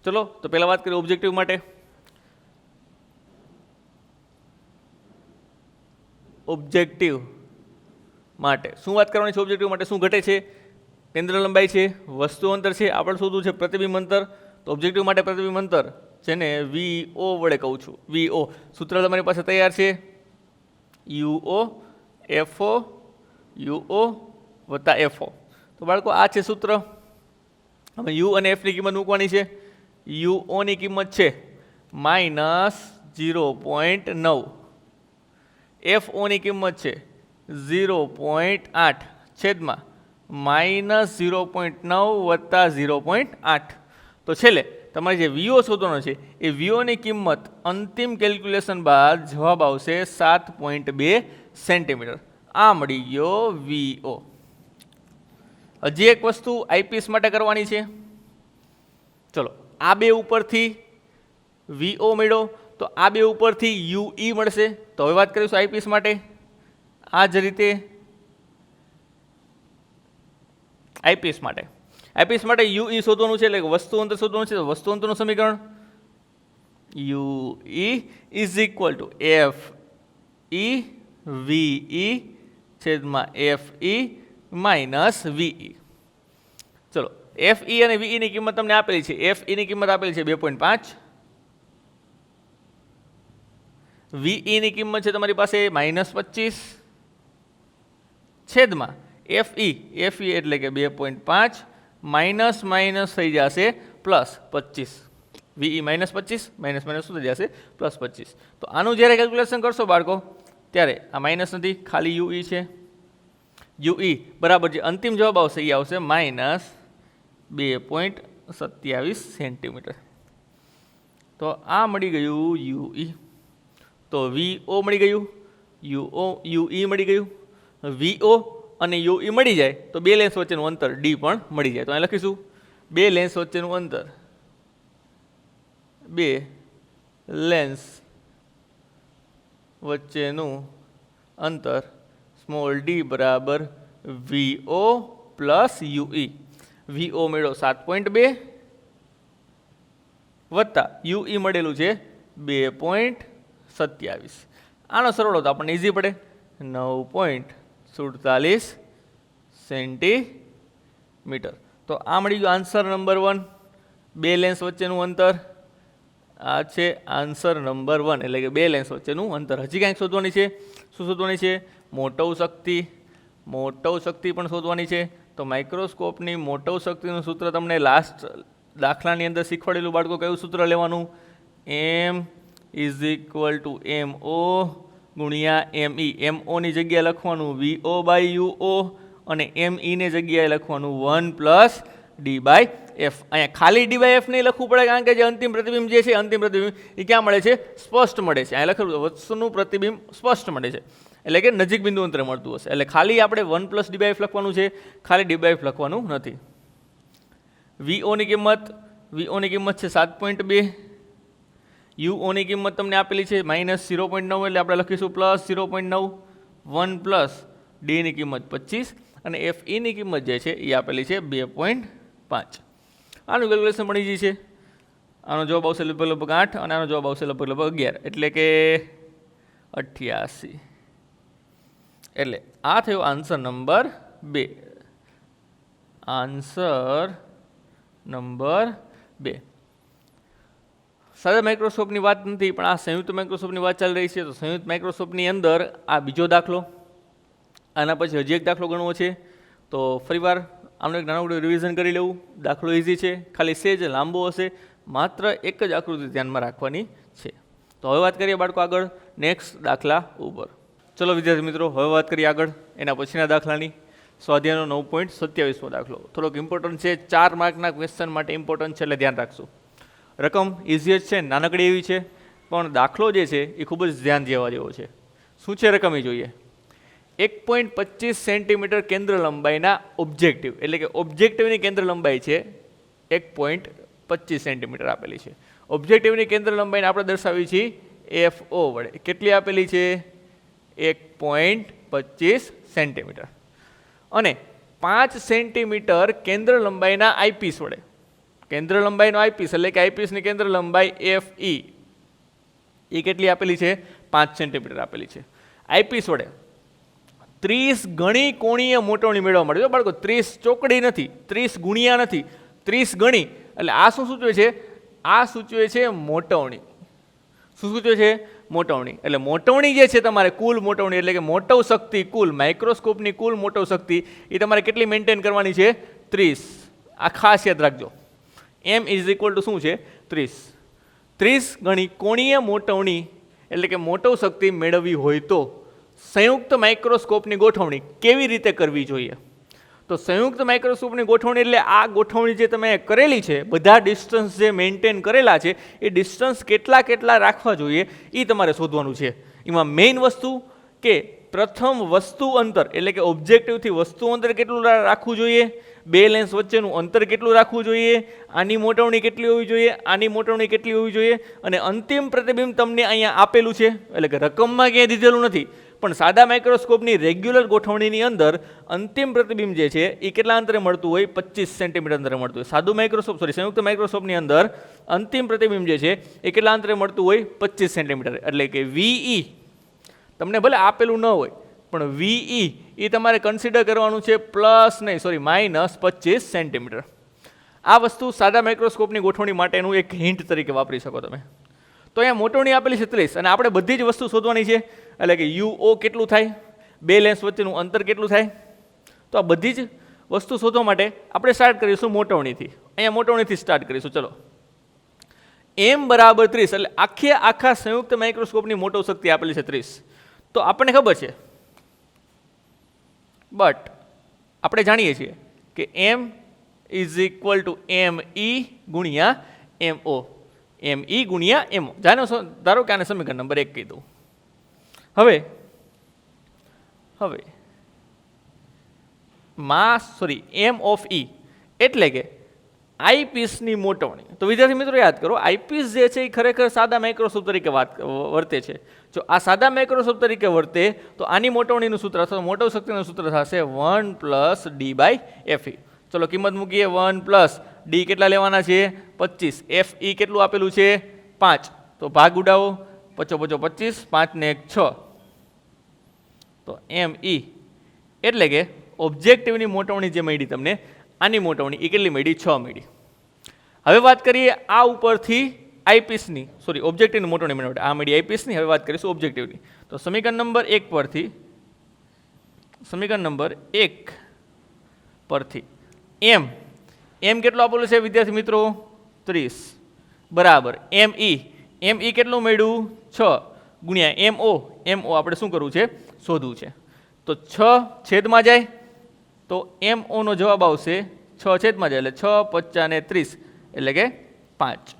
A: ચલો તો પહેલાં વાત કરીએ ઓબ્જેક્ટિવ માટે. ઓબ્જેક્ટિવ માટે શું વાત કરવાની છે? ઓબ્જેક્ટિવ માટે શું ઘટે છે? કેન્દ્ર લંબાઈ છે, વસ્તુ અંતર છે, આપણે શોધવું છે પ્રતિબિંબ અંતર. તો ઓબ્જેક્ટિવ માટે પ્રતિબિંબ અંતર જેને VO વડે કહું છું. VO સૂત્ર તમારી પાસે તૈયાર છે. UO FO UO વત્તા FO. તો બાળકો આ છે સૂત્ર. હવે U અને F ની કિંમત મૂકવાની છે. UO ની કિંમત છે -0.9. FO ની કિંમત છે 0.8 છેદમાં -0.9 વત્તા 0.8. તો છેલ્લે તમારે જે VO શોધવાનો છે એ VO ની કિંમત અંતિમ કેલ્ક્યુલેશન બાદ જવાબ આવશે 7.2 સેન્ટીમીટર. આ મળી ગયો VO. હજી એક વસ્તુ આઈપીએસ માટે કરવાની છે. ચલો આ બે ઉપરથી VO મળ્યો તો આ બે ઉપરથી UE મળશે. તો હવે વાત કરીશું આઈપીએસ માટે. આ જ રીતે આઈપીએસ માટે UE શોધવાનું છે એટલે વસ્તુ અંતર શોધવાનું છે. તો વસ્તુ અંતરનું સમીકરણ UE is equal two FE VE છેદમાં FE માઇનસ VE. ચલો FE અને VE ની કિંમત તમને આપેલી છે. FE ની કિંમત આપેલી છે 2.5. VE ની કિંમત છે તમારી પાસે -25 છેદમાં FE એટલે કે 2.5 માઇનસ થઈ જશે +25. VE -25 માઇનસ શું થઈ જશે? +25. તો આનું જ્યારે કેલ્ક્યુલેશન કરશો બાળકો ત્યારે આ માઇનસ નથી, ખાલી UE છે. UE બરાબર જે અંતિમ જવાબ આવશે એ આવશે -2.27 સેન્ટીમીટર. તો આ મળી ગયું UE. તો VO મળી ગયું, UE મળી ગયું. VO અને UE મળી જાય તો બે લેન્સ વચ્ચેનું અંતર D પણ મળી જાય. તો અહીં લખીશું બે લેન્સ વચ્ચેનું અંતર. બે લેન્સ વચ્ચેનું અંતર સ્મોલ d બરાબર VO પ્લસ UE. VO મળ્યો 7.2 વત્તા UE મળેલું છે 2.27. આનો સરવાળો તો આપણને ઇઝી પડે. 9.47 સેન્ટીમીટર. તો આ મળી ગયો આન્સર નંબર 1. બે લેન્સ વચ્ચેનું અંતર. આ છે આન્સર નંબર 1 એટલે કે બે લેન્સ વચ્ચેનું અંતર. હજી કંઈક શોધવાની છે. શું શોધવાની છે? મોટવ શક્તિ પણ શોધવાની છે. તો તો માઇક્રોસ્કોપની મોટો શક્તિનું સૂત્ર તમને લાસ્ટ દાખલાની અંદર શીખવાડેલું બાળકો, કયું સૂત્ર લેવાનું? એમ ઇઝ ઇક્વલ ટુ MO ગુણ્યા ME. MOની જગ્યાએ લખવાનું VO બાય UO અને MEની જગ્યાએ લખવાનું 1 પ્લસ D/F. અહીંયા ખાલી D/F નહીં લખવું પડે, કારણ કે જે અંતિમ પ્રતિબિંબ જે છે, અંતિમ પ્રતિબિંબ એ ક્યાં મળે છે? સ્પષ્ટ મળે છે. અહીંયા લખેલું વસ્તુનું પ્રતિબિંબ સ્પષ્ટ મળે છે, એટલે કે નજીક બિંદુ અંતરે મળતું હશે. એટલે ખાલી આપણે 1 પ્લસ D/F લખવાનું છે, ખાલી D/F લખવાનું નથી. VOની કિંમત છે 7.2. UOની કિંમત તમને આપેલી છે -0.9, એટલે આપણે લખીશું +0.9. 1 પ્લસ Dની કિંમત 25 અને FEની કિંમત જે છે એ આપેલી છે 2.5. આનું કેલ્ક્યુલેશન મળી જાય છે. આનો જવાબ આવશે લગભગ 8 અને આનો જવાબ આવશે લગભગ 11, એટલે કે 88. એટલે આ થયો આન્સર નંબર 2. Answer number 2. સાદા માઇક્રોસ્કોપની વાત નથી, પણ આ સંયુક્ત માઇક્રોસ્કોપની વાત ચાલી રહી છે. તો સંયુક્ત માઇક્રોસ્કોપની અંદર આ બીજો દાખલો, આના પછી હજી એક દાખલો ગણવો છે. તો ફરીવાર આનું એક નાનું રિવિઝન કરી લેવું. દાખલો ઇઝી છે, ખાલી સેજ લાંબો હશે, માત્ર એક જ આકૃતિ ધ્યાનમાં રાખવાની છે. તો હવે વાત કરીએ બાળકો આગળ નેક્સ્ટ દાખલા ઉપર. ચલો વિદ્યાર્થી મિત્રો, હવે વાત કરીએ આગળ એના પછીના દાખલાની. સ્વાધ્યાયનો 9.27મો દાખલો થોડોક ઇમ્પોર્ટન્ટ છે, 4 માર્કના ક્વેશ્ચન માટે ઇમ્પોર્ટન્ટ છે, એટલે ધ્યાન રાખશું. રકમ ઇઝી જ છે, નાનકડી એવી છે, પણ દાખલો જે છે એ ખૂબ જ ધ્યાન દેવા જેવો છે. શું છે રકમ એ જોઈએ. 1.25 સેન્ટીમીટર કેન્દ્ર લંબાઈના ઓબ્જેક્ટિવ, એટલે કે ઓબ્જેક્ટિવની કેન્દ્ર લંબાઈ છે 1.25 સેન્ટીમીટર આપેલી છે. ઓબ્જેક્ટિવની કેન્દ્ર લંબાઈને આપણે દર્શાવી છીએ FO વડે. કેટલી આપેલી છે? 1.25 સેન્ટીમીટર. અને 5 સેન્ટીમીટર કેન્દ્ર લંબાઈના આઈપીસ વડે. કેન્દ્ર લંબાઈનો આઈપીસ એટલે કે આઈપીસની કેન્દ્ર લંબાઈ FE એ કેટલી આપેલી છે? 5 સેન્ટીમીટર આપેલી છે. આઈપીસ વડે 30 ગણી કોણીય મોટવણી મેળવવા માટે. જો બાળકો 30 ચોકડી નથી, 30 ગુણ્યા નથી, 30 ગણી. એટલે આ શું સૂચવે છે? આ સૂચવે છે મોટવણી. શું સૂચવે છે? મોટવણી. એટલે મોટવણી જે છે તમારે કુલ મોટવણી, એટલે કે મોટવ શક્તિ કુલ, માઇક્રોસ્કોપની કુલ મોટવ શક્તિ એ તમારે કેટલી મેન્ટેન કરવાની છે? 30. આ ખાસ યાદ રાખજો. M ઇઝ ઇક્વલ ટુ શું છે? 30. 30 ગણી કોણીય મોટવણી, એટલે કે મોટવ શક્તિ મેળવવી હોય તો સંયુક્ત માઇક્રોસ્કોપની ગોઠવણી કેવી રીતે કરવી જોઈએ? તો સંયુક્ત માઇક્રોસ્કોપની ગોઠવણી એટલે આ ગોઠવણી જે તમે કરેલી છે, બધા ડિસ્ટન્સ જે મેન્ટેન કરેલા છે એ ડિસ્ટન્સ કેટલા રાખવા જોઈએ એ તમારે શોધવાનું છે. એમાં મેઇન વસ્તુ કે પ્રથમ વસ્તુ અંતર, એટલે કે ઓબ્જેક્ટિવથી વસ્તુ અંતર કેટલું રાખવું જોઈએ, બે લેન્સ વચ્ચેનું અંતર કેટલું રાખવું જોઈએ, આની મોટવણી કેટલી હોવી જોઈએ, આની મોટવણી કેટલી હોવી જોઈએ, અને અંતિમ પ્રતિબિંબ તમને અહીંયા આપેલું છે, એટલે કે રકમમાં ક્યાંય દીધેલું નથી, પણ સાદા માઇક્રોસ્કોપની રેગ્યુલર ગોઠવણીની અંદર અંતિમ પ્રતિબિંબ જે છે એ કેટલા અંતરે મળતું હોય? 25 સેન્ટીમીટર અંતરે મળતું હોય. સાદું માઇક્રોસ્કોપ સંયુક્ત માઇક્રોસ્કોપની અંદર અંતિમ પ્રતિબિંબ જે છે એ કેટલા અંતરે મળતું હોય? 25 સેન્ટીમીટર. એટલે કે VE તમને ભલે આપેલું ન હોય, પણ VE એ તમારે કન્સિડર કરવાનું છે -25 સેન્ટીમીટર. આ વસ્તુ સાદા માઇક્રોસ્કોપની ગોઠવણી માટેનું એક હિન્ટ તરીકે વાપરી શકો તમે. તો અહીંયા મોટવણી આપેલી છે 30 અને આપણે બધી જ વસ્તુ શોધવાની છે, એટલે કે UO કેટલું થાય, બે લેન્સ વચ્ચેનું અંતર કેટલું થાય. તો આ બધી જ વસ્તુ શોધવા માટે આપણે સ્ટાર્ટ કરીશું મોટવણીથી. અહીંયા મોટવણીથી સ્ટાર્ટ કરીશું. ચલો, M બરાબર 30, એટલે આખા સંયુક્ત માઇક્રોસ્કોપની મોટવ શક્તિ આપેલી છે 30. તો આપણને ખબર છે, બટ આપણે જાણીએ છીએ કે M is equal two ME ગુણ્યા MO. ME ગુણ્યા MO. ધારો કે આને સમીકરણ નંબર 1 કહી દઉં. હવે M ઓફ E એટલે કે આઈપીસની મોટવણી. તો વિદ્યાર્થી મિત્રો યાદ કરો, આઈપીસ જે છે એ ખરેખર સાદા માઇક્રોસ્કોપ તરીકે વર્તે છે. જો આ સાદા માઇક્રોસ્કોપ તરીકે વર્તે તો આની મોટવણીનું સૂત્ર અથવા મોટવ શક્તિનું સૂત્ર થશે 1 પ્લસ D/FE. ચલો કિંમત મૂકીએ. 1 પ્લસ D કેટલા લેવાના છે? 25. FE કેટલું આપેલું છે? 5. તો ભાગ ઉડાવો, 5 25, 5 ને 1 6. તો ME એટલે કે ઓબ્જેક્ટિવની મોટવણી જે મળી તમને, આની મોટવણી એ કેટલી મળી? 6 મળી. હવે વાત કરીએ આ ઉપરથી આઈપીસની, ઓબ્જેક્ટિવની મોટવણી મેળવવા. આ મળી આઈપીસની. હવે વાત કરીશું ઓબ્જેક્ટિવની. તો સમીકરણ નંબર 1 પરથી, સમીકરણ નંબર 1 પરથી એમ એમ કેટલું આપેલું છે વિદ્યાર્થી મિત્રો 30 બરાબર એમ ઈ કેટલું મળ્યું 6 ગુણ્યા એમઓ આપણે શું કરવું છે શોધવું છે તો 6 છેદમાં જાય તો એમઓનો જવાબ આવશે 6 છેદમાં જાય એટલે 6 55 ને 30 એટલે કે 5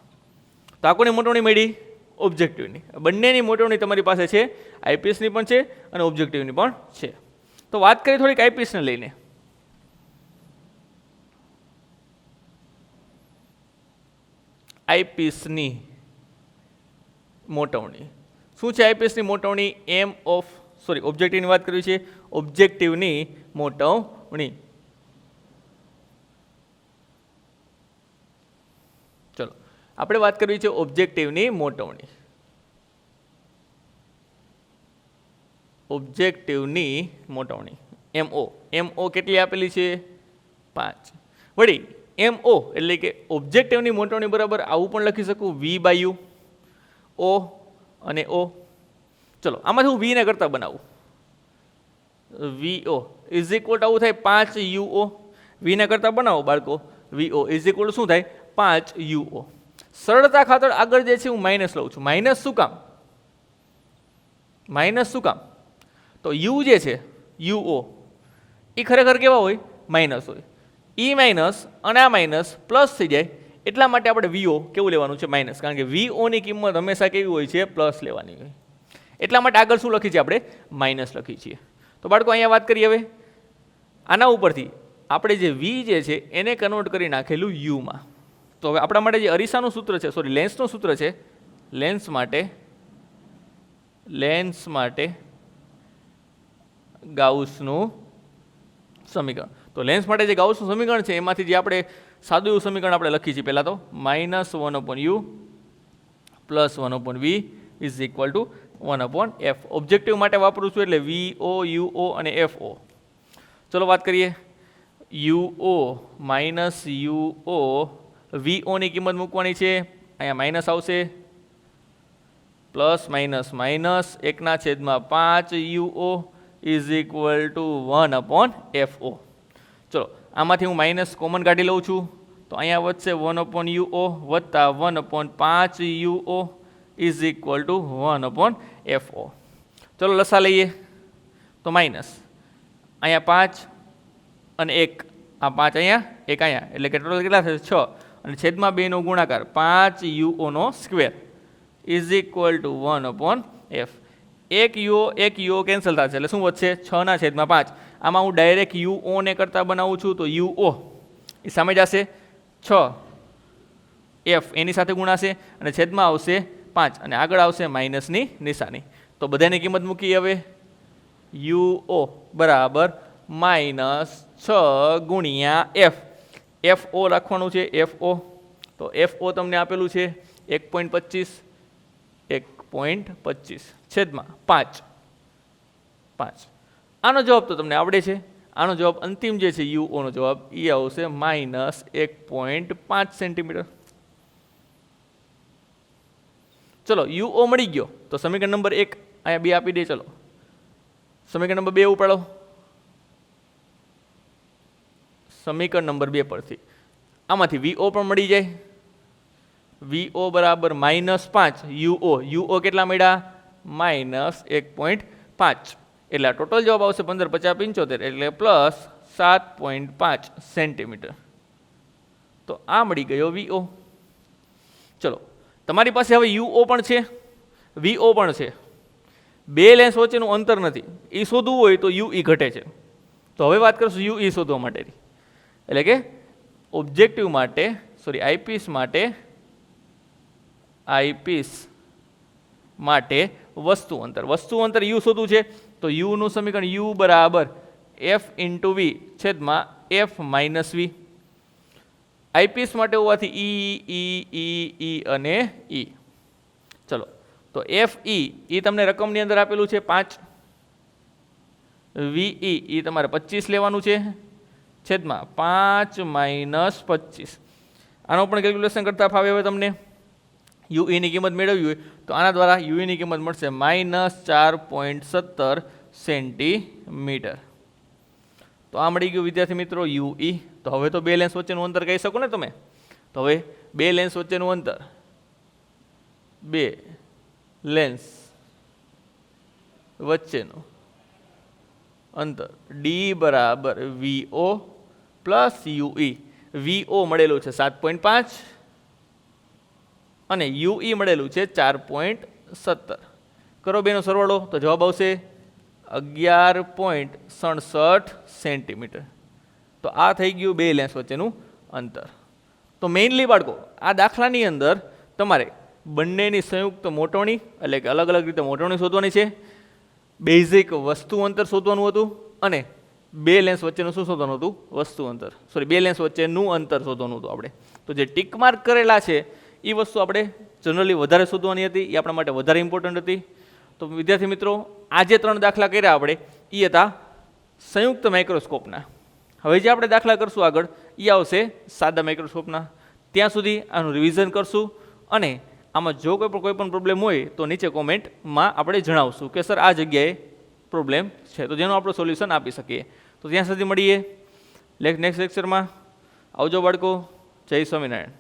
A: તો આ કોની મોટવણી મળી ઓબ્જેક્ટિવની બંનેની મોટવણી તમારી પાસે છે આઈપીએસની પણ છે અને ઓબ્જેક્ટિવની પણ છે તો વાત કરીએ થોડીક આઈપીએસને લઈને આઈપીએસની મોટવણી શું છે આઈપીએસની મોટવણી ઓબ્જેક્ટિવની વાત કરવી છે ઓબ્જેક્ટિવની મોટવણી ચલો આપણે વાત કરવી છે ઓબ્જેક્ટિવની મોટવણી ઓબ્જેક્ટિવની મોટવણી એમઓ કેટલી આપેલી છે 5 વળી એમઓ એટલે કે ઓબ્જેક્ટિવની મોટવણી બરાબર આવું પણ લખી શકું v/u ઓ અને ઓ ચલો આમાંથી હું વીને કરતા બનાવું વીઓ ઇઝ ઇક્વલ આવું થાય 5 યુઓ વીને કરતા બનાવો બાળકો વીઓ ઇઝ ઇક્વલ શું થાય 5 યુઓ સરળતા ખાતર આગળ જે છે હું માઇનસ લઉં છું માઇનસ શું કામ તો યુ જે છે યુઓ એ ખરેખર કેવા હોય માઇનસ હોય ઈ માઇનસ અને આ માઇનસ પ્લસ થઈ જાય એટલા માટે આપણે વીઓ કેવું લેવાનું છે માઇનસ કારણ કે વીઓની કિંમત હંમેશા કેવી હોય છે પ્લસ લેવાની હોય એટલા માટે આગળ શું લખી છે આપણે માઇનસ લખી છીએ તો બાળકો અહીંયા વાત કરીએ હવે આના ઉપરથી આપણે જે વી જે છે એને કન્વર્ટ કરી નાખેલું યુમાં તો હવે આપણા માટે જે અરીસાનું સૂત્ર છે લેન્સનું સૂત્ર છે લેન્સ માટે ગાઉસનું સમીકરણ તો લેન્સ માટે જે ગાઉસનું સમીકરણ છે એમાંથી જે આપણે સાદું એવું સમીકરણ આપણે લખીએ છીએ પહેલાં તો -1/u + 1/v is equal to 1/f objective માટે વાપરું છું એટલે વીઓ યુઓ અને એફઓ ચલો વાત કરીએ યુઓ -યુઓ વીઓની કિંમત મૂકવાની છે અહીંયા માઇનસ આવશે plus minus 1/5 U O is equal to 1/fo ચલો આમાંથી હું માઇનસ કોમન કાઢી લઉં છું તો અહીંયા વધશે 1/uo વત્તા 1/5 U O is equal to 1/fo ચલો લસા લઈએ તો માઇનસ અહીંયા 5 અને 1 આ 5 અહીંયા 1 અહીંયા એટલે કે ટોટલ કેટલા થશે 6 અને છેદમાં 2 નો ગુણાકાર 5 યુઓનો square is equal to 1/f એક યુઓ કેન્સલ થશે એટલે શું વધશે 6/5 આમાં હું ડાયરેક્ટ યુઓને કરતાં બનાવું છું તો યુઓ એ સામે જશે 6 એફ એની સાથે ગુણાશે અને છેદમાં આવશે 5 અને આગળ આવશે માઇનસની નિશાની તો બધાની કિંમત મૂકી હવે યુઓ બરાબર -6 ગુણ્યા એફઓ રાખવાનું છે એફઓ તો એફઓ તમને આપેલું છે 1.25 છેદમાં 5 આનો જવાબ તો તમને આવડે છે આનો જવાબ અંતિમ જે છે યુઓનો જવાબ એ આવશે -1.5 સેન્ટીમીટર ચલો યુઓ મળી ગયો તો સમીકરણ નંબર 1 અહીંયા 2 આપી દે ચલો સમીકરણ નંબર 2 ઉપાડો સમીકરણ નંબર 2 પરથી આમાંથી વીઓ પણ મળી જાય વીઓ બરાબર -5 યુઓ કેટલા મળ્યા -1.5 એટલે આ ટોટલ જવાબ આવશે 15 50 75 એટલે પ્લસ 7.5 સેન્ટીમીટર તો આ મળી ગયો વીઓ ચલો તમારી પાસે હવે યુઓ પણ છે વીઓ પણ છે બે લેન્સ વચ્ચેનું અંતર નથી એ શોધવું હોય તો યુઈ ઘટે છે તો હવે વાત કરશું યુઈ શોધવા માટેની એટલે કે ઓબ્જેક્ટિવ માટે આઈપીસ માટે વસ્તુ અંતર યુ શોધવું છે તો યુનું સમીકરણ યુ બરાબર એફ ઇન્ટુ વી છેદમાં એફ માઇનસ વી આઈપીસ માટે હોવાથી ઈ અને ઈ ચલો તો એફ ઈ તમને રકમની અંદર આપેલું છે 5 વી તમારે 25 લેવાનું છે છેદમાં 5 - 25 આનો પણ કેલ્ક્યુલેશન કરતા ફાવે હવે તમને યુઈની કિંમત મેળવવી હોય તો આના દ્વારા યુઈની કિંમત મળશે -4.17 સેન્ટીમીટર તો આ મળી ગયું વિદ્યાર્થી મિત્રો UE. તો હવે તો બે લેન્સ વચ્ચેનું અંતર કહી શકો ને તમે. તો હવે બે લેન્સ વચ્ચેનું અંતર, બે લેન્સ વચ્ચેનું અંતર D બરાબર VO પ્લસ UE. VO મળેલું છે 7.5 અને UE મળેલું છે 4.17. કરો બેનો સરવાળો તો જવાબ આવશે 11.67 સેન્ટીમીટર. તો આ થઈ ગયું બે લેન્સ વચ્ચેનું અંતર. તો મેઇનલી બાળકો આ દાખલાની અંદર તમારે બંનેની સંયુક્ત મોટવણી એટલે કે અલગ અલગ રીતે મોટવણી શોધવાની છે, બેઝિક વસ્તુ અંતર શોધવાનું હતું અને બે લેન્સ વચ્ચેનું શું શોધવાનું હતું? વસ્તુ અંતર, બે લેન્સ વચ્ચેનું અંતર શોધવાનું હતું આપણે. તો જે ટીક માર્ક કરેલા છે એ વસ્તુ આપણે જનરલી વધારે શોધવાની હતી, એ આપણા માટે વધારે ઇમ્પોર્ટન્ટ હતી. તો વિદ્યાર્થી મિત્રો આ જે 3 દાખલા કર્યા આપણે એ હતા સંયુક્ત માઇક્રોસ્કોપના. હવે જે આપણે દાખલા કરશું આગળ એ આવશે સાદા માઇક્રોસ્કોપના. ત્યાં સુધી આનું રિવિઝન કરશું અને આમાં જો કોઈ પણ પ્રોબ્લેમ હોય તો નીચે કોમેન્ટમાં આપણે જણાવશું કે સર આ જગ્યાએ પ્રોબ્લેમ છે, તો જેનું આપણે સોલ્યુશન આપી શકીએ. તો ત્યાં સુધી મળીએ નેક્સ્ટ લેક્ચરમાં. આવજો બાળકો. જય સ્વામિનારાયણ.